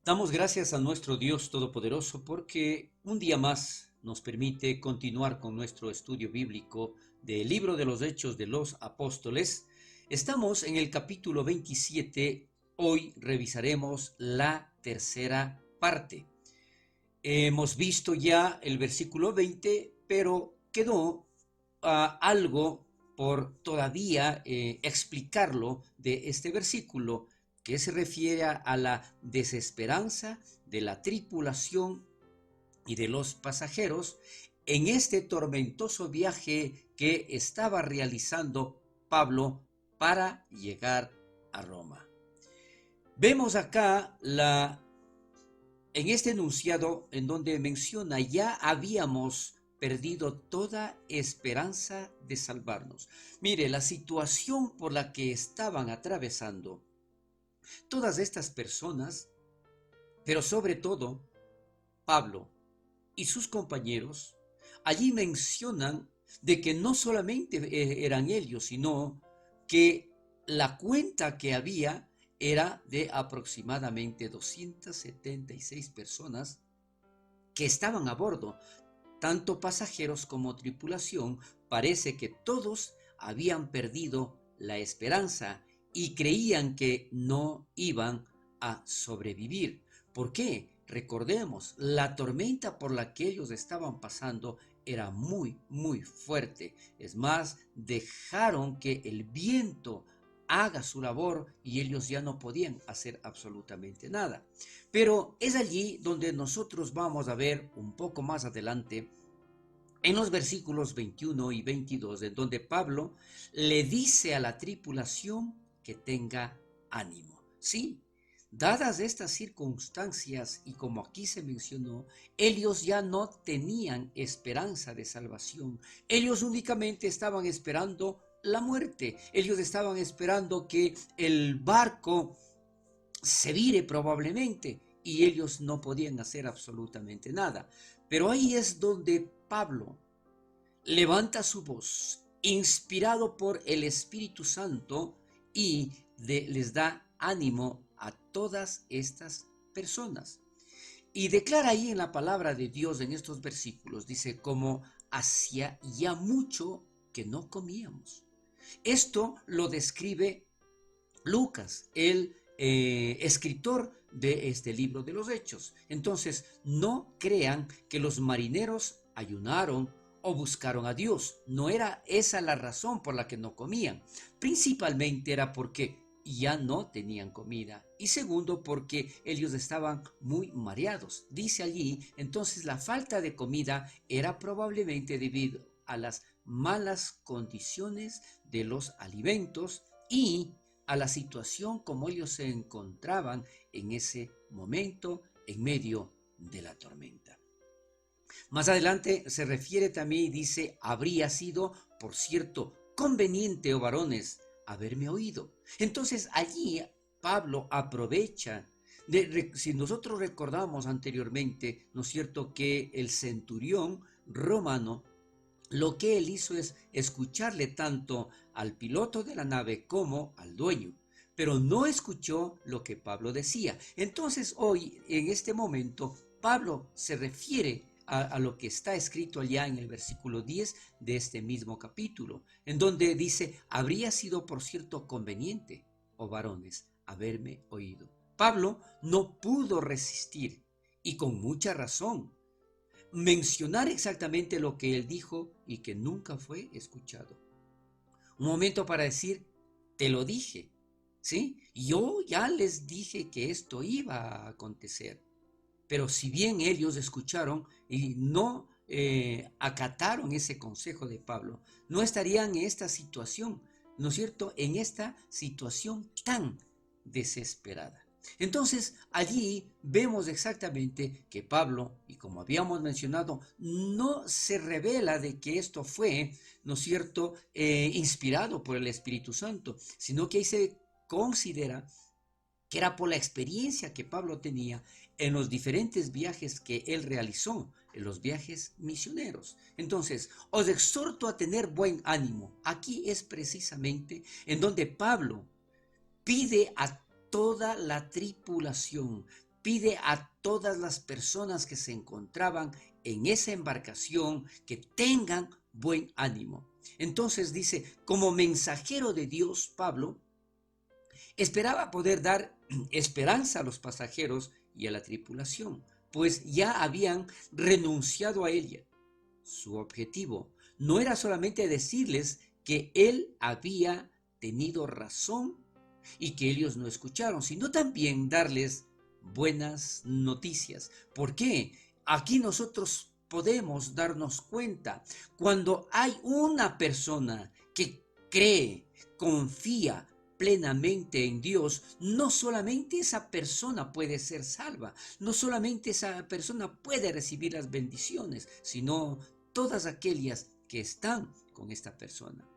Damos gracias a nuestro Dios Todopoderoso porque un día más nos permite continuar con nuestro estudio bíblico del libro de los Hechos de los Apóstoles. Estamos en el capítulo 27. Hoy revisaremos la tercera parte. Hemos visto ya el versículo 20, pero quedó algo por todavía explicarlo de este versículo, que se refiere a la desesperanza de la tripulación y de los pasajeros en este tormentoso viaje que estaba realizando Pablo para llegar a Roma. Vemos acá en este enunciado en donde menciona: ya habíamos perdido toda esperanza de salvarnos. Mire, la situación por la que estaban atravesando todas estas personas, pero sobre todo Pablo y sus compañeros, allí mencionan de que no solamente eran ellos, sino que la cuenta que había era de aproximadamente 276 personas que estaban a bordo, tanto pasajeros como tripulación. Parece que todos habían perdido la esperanza y creían que no iban a sobrevivir. ¿Por qué? Recordemos, la tormenta por la que ellos estaban pasando era muy, muy fuerte. Es más, dejaron que el viento haga su labor y ellos ya no podían hacer absolutamente nada. Pero es allí donde nosotros vamos a ver un poco más adelante, en los versículos 21 y 22, en donde Pablo le dice a la tripulación que tenga ánimo. Sí, dadas estas circunstancias y como aquí se mencionó, ellos ya no tenían esperanza de salvación. Ellos únicamente estaban esperando la muerte. Ellos estaban esperando que el barco se vire probablemente y ellos no podían hacer absolutamente nada. Pero ahí es donde Pablo levanta su voz, inspirado por el Espíritu Santo, y les da ánimo a todas estas personas. Y declara ahí en la palabra de Dios, en estos versículos, dice: como hacía ya mucho que no comíamos. Esto lo describe Lucas, el escritor de este libro de los Hechos. Entonces, no crean que los marineros ayunaron o buscaron a Dios. No era esa la razón por la que no comían. Principalmente era porque ya no tenían comida. Y segundo, porque ellos estaban muy mareados. Dice allí, entonces la falta de comida era probablemente debido a las malas condiciones de los alimentos y a la situación como ellos se encontraban en ese momento en medio de la tormenta. Más adelante se refiere también y dice: habría sido, por cierto, conveniente, oh varones, haberme oído. Entonces allí Pablo aprovecha si nosotros recordamos anteriormente, ¿no es cierto?, que el centurión romano, lo que él hizo es escucharle tanto al piloto de la nave como al dueño, pero no escuchó lo que Pablo decía. Entonces hoy, en este momento, Pablo se refiere a lo que está escrito allá en el versículo 10 de este mismo capítulo, en donde dice: habría sido, por cierto, conveniente, oh varones, haberme oído. Pablo no pudo resistir, y con mucha razón, mencionar exactamente lo que él dijo y que nunca fue escuchado. Un momento para decir: te lo dije, ¿sí? Yo ya les dije que esto iba a acontecer. Pero si bien ellos escucharon y no acataron ese consejo de Pablo, no estarían en esta situación, ¿no es cierto?, en esta situación tan desesperada. Entonces allí vemos exactamente que Pablo, y como habíamos mencionado, no se revela de que esto fue, ¿no es cierto?, inspirado por el Espíritu Santo, sino que ahí se considera que era por la experiencia que Pablo tenía en los diferentes viajes que él realizó, en los viajes misioneros. Entonces, os exhorto a tener buen ánimo. Aquí es precisamente en donde Pablo pide a toda la tripulación, pide a todas las personas que se encontraban en esa embarcación que tengan buen ánimo. Entonces dice, como mensajero de Dios, Pablo esperaba poder dar esperanza a los pasajeros y a la tripulación, pues ya habían renunciado a ella. Su objetivo no era solamente decirles que él había tenido razón y que ellos no escucharon, sino también darles buenas noticias. ¿Por qué? Aquí nosotros podemos darnos cuenta cuando hay una persona que cree, confía plenamente en Dios, no solamente esa persona puede ser salva, no solamente esa persona puede recibir las bendiciones, sino todas aquellas que están con esta persona.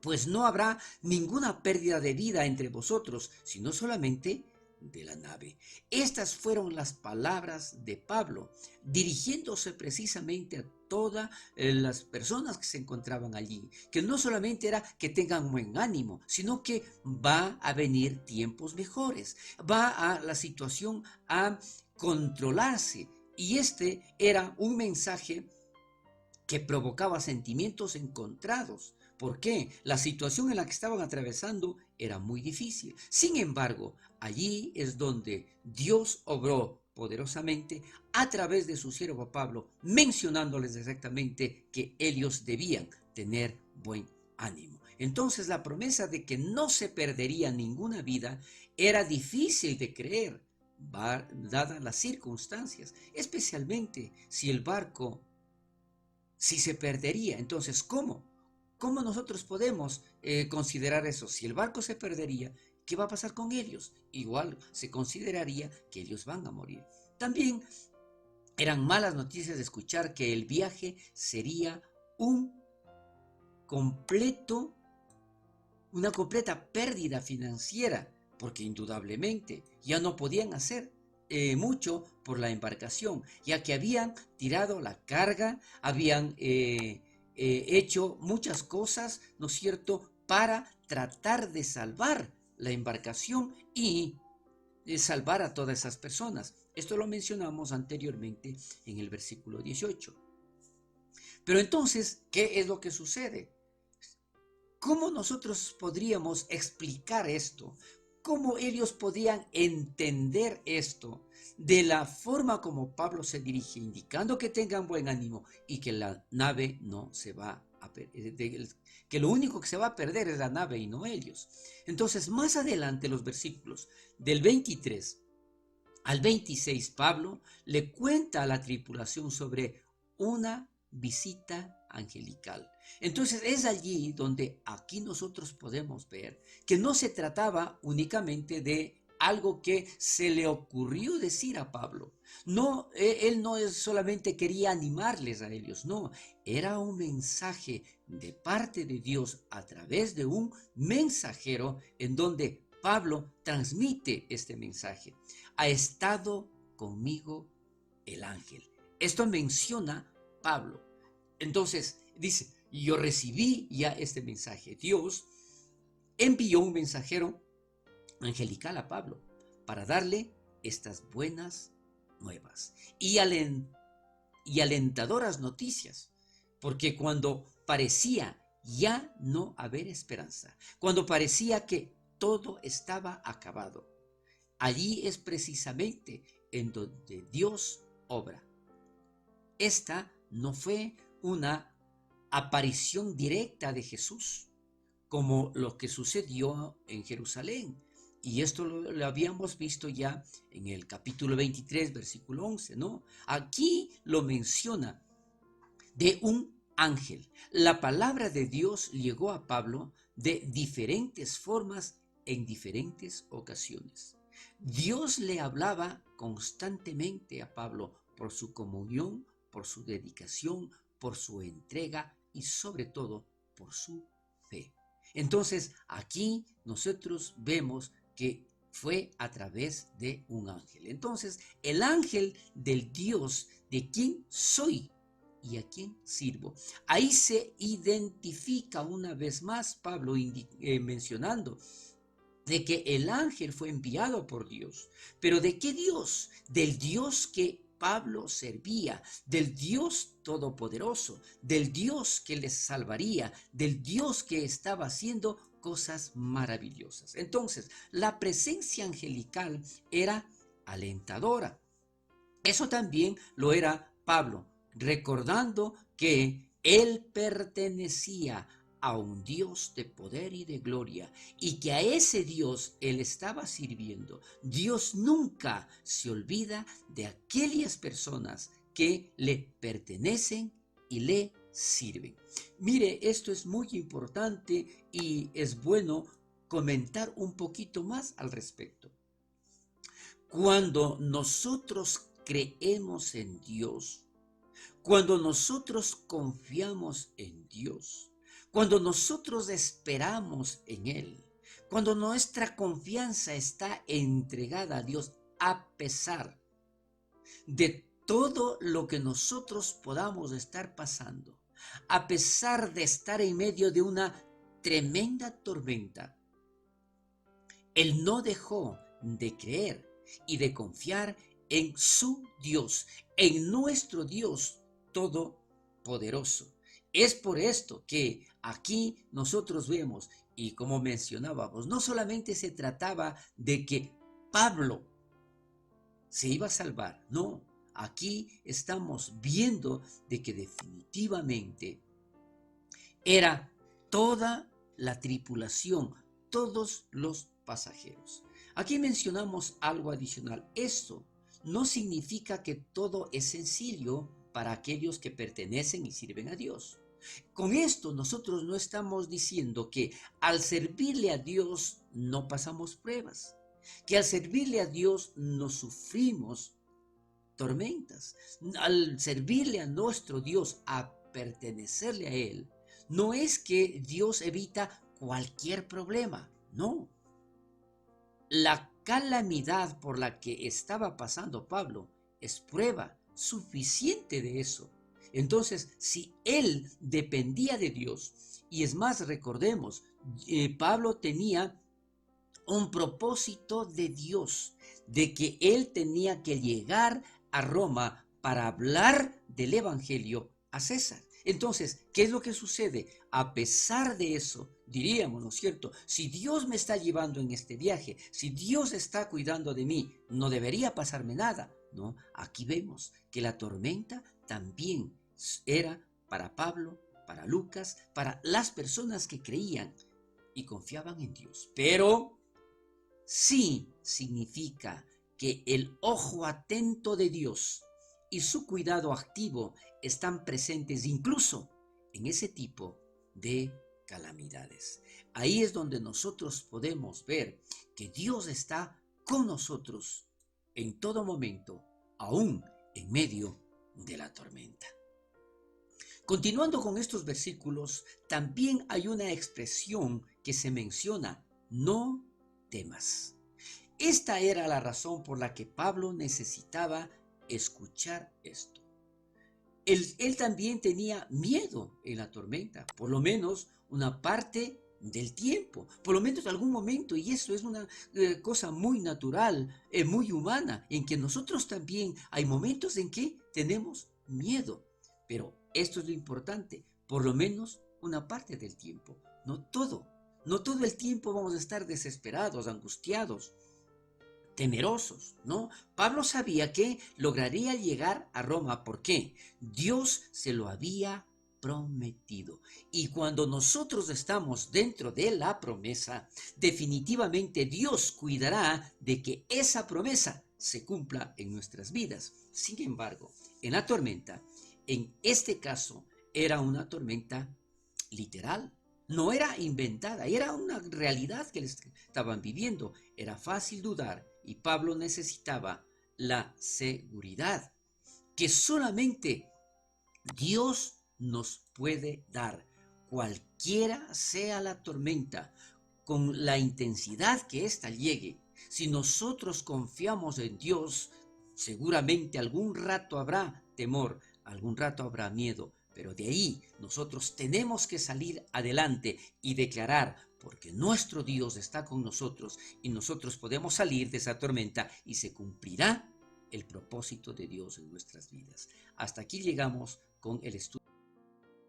Pues no habrá ninguna pérdida de vida entre vosotros, sino solamente de la nave. Estas fueron las palabras de Pablo, dirigiéndose precisamente a todas las personas que se encontraban allí, que no solamente era que tengan buen ánimo, sino que va a venir tiempos mejores, va a la situación a controlarse. Y este era un mensaje que provocaba sentimientos encontrados. ¿Por qué? La situación en la que estaban atravesando era muy difícil. Sin embargo, allí es donde Dios obró poderosamente a través de su siervo Pablo, mencionándoles exactamente que ellos debían tener buen ánimo. Entonces la promesa de que no se perdería ninguna vida era difícil de creer, dadas las circunstancias, especialmente si se perdería. Entonces, ¿cómo? ¿Cómo nosotros podemos considerar eso? Si el barco se perdería, ¿qué va a pasar con ellos? Igual se consideraría que ellos van a morir. También eran malas noticias de escuchar que el viaje sería un completo, una completa pérdida financiera, porque indudablemente ya no podían hacer mucho por la embarcación, ya que habían tirado la carga, habían hecho muchas cosas, ¿no es cierto?, para tratar de salvar la embarcación y salvar a todas esas personas. Esto lo mencionamos anteriormente en el versículo 18. Pero entonces, ¿qué es lo que sucede? ¿Cómo nosotros podríamos explicar esto? ¿Cómo ellos podían entender esto de la forma como Pablo se dirige, indicando que tengan buen ánimo y que la nave no se va a perder, que lo único que se va a perder es la nave y no ellos? Entonces, más adelante, los versículos del 23 al 26, Pablo le cuenta a la tripulación sobre una visita angelical. Entonces es allí donde aquí nosotros podemos ver que no se trataba únicamente de algo que se le ocurrió decir a Pablo. No, él no solamente quería animarles a ellos, no, era un mensaje de parte de Dios a través de un mensajero en donde Pablo transmite este mensaje. Ha estado conmigo el ángel. Esto menciona Pablo. Entonces dice, yo recibí ya este mensaje. Dios envió un mensajero angelical a Pablo para darle estas buenas nuevas y alentadoras noticias, porque cuando parecía ya no haber esperanza, cuando parecía que todo estaba acabado, allí es precisamente en donde Dios obra. Esta no fue una aparición directa de Jesús, como lo que sucedió en Jerusalén. Y esto lo habíamos visto ya en el capítulo 23, versículo 11, ¿no? Aquí lo menciona de un ángel. La palabra de Dios llegó a Pablo de diferentes formas en diferentes ocasiones. Dios le hablaba constantemente a Pablo por su comunión, por su dedicación, por su entrega y sobre todo por su fe. Entonces aquí nosotros vemos que fue a través de un ángel. Entonces el ángel del Dios de quien soy y a quién sirvo. Ahí se identifica una vez más Pablo mencionando de que el ángel fue enviado por Dios. ¿Pero de qué Dios? Del Dios que Pablo servía, del Dios todopoderoso, del Dios que les salvaría, del Dios que estaba haciendo cosas maravillosas. Entonces, la presencia angelical era alentadora. Eso también lo era Pablo, recordando que él pertenecía a un Dios de poder y de gloria, y que a ese Dios él estaba sirviendo. Dios nunca se olvida de aquellas personas que le pertenecen y le sirven. Mire, esto es muy importante y es bueno comentar un poquito más al respecto. Cuando nosotros creemos en Dios, cuando nosotros confiamos en Dios, cuando nosotros esperamos en Él, cuando nuestra confianza está entregada a Dios, a pesar de todo lo que nosotros podamos estar pasando, a pesar de estar en medio de una tremenda tormenta, Él no dejó de creer y de confiar en su Dios, en nuestro Dios todopoderoso. Es por esto que aquí nosotros vemos, y como mencionábamos, no solamente se trataba de que Pablo se iba a salvar, no, aquí estamos viendo de que definitivamente era toda la tripulación, todos los pasajeros. Aquí mencionamos algo adicional. Esto no significa que todo es sencillo para aquellos que pertenecen y sirven a Dios. Con esto nosotros no estamos diciendo que al servirle a Dios no pasamos pruebas, que al servirle a Dios no sufrimos tormentas. Al servirle a nuestro Dios, a pertenecerle a Él, no es que Dios evita cualquier problema, no. La calamidad por la que estaba pasando Pablo es prueba suficiente de eso. Entonces, si él dependía de Dios, y es más, recordemos, Pablo tenía un propósito de Dios, de que él tenía que llegar a Roma para hablar del Evangelio a César. Entonces, ¿qué es lo que sucede? A pesar de eso, diríamos, ¿no es cierto? Si Dios me está llevando en este viaje, si Dios está cuidando de mí, no debería pasarme nada, ¿no? Aquí vemos que la tormenta también era para Pablo, para Lucas, para las personas que creían y confiaban en Dios. Pero sí significa que el ojo atento de Dios y su cuidado activo están presentes incluso en ese tipo de calamidades. Ahí es donde nosotros podemos ver que Dios está con nosotros en todo momento, aún en medio de la tormenta. Continuando con estos versículos, también hay una expresión que se menciona: no temas. Esta era la razón por la que Pablo necesitaba escuchar esto. Él también tenía miedo en la tormenta, por lo menos una parte del tiempo, por lo menos algún momento, y eso es una cosa muy natural, muy humana, en que nosotros también hay momentos en que tenemos miedo, pero esto es lo importante, por lo menos una parte del tiempo, no todo el tiempo vamos a estar desesperados, angustiados, temerosos, ¿no? Pablo sabía que lograría llegar a Roma. ¿Por qué? Dios se lo había prometido. Y cuando nosotros estamos dentro de la promesa, definitivamente Dios cuidará de que esa promesa se cumpla en nuestras vidas. Sin embargo, en la tormenta, en este caso, era una tormenta literal. No era inventada, era una realidad que les estaban viviendo. Era fácil dudar y Pablo necesitaba la seguridad que solamente Dios nos puede dar, cualquiera sea la tormenta, con la intensidad que ésta llegue. Si nosotros confiamos en Dios, seguramente algún rato habrá temor, algún rato habrá miedo, pero de ahí nosotros tenemos que salir adelante y declarar: porque nuestro Dios está con nosotros y nosotros podemos salir de esa tormenta y se cumplirá el propósito de Dios en nuestras vidas. Hasta aquí llegamos con el estudio.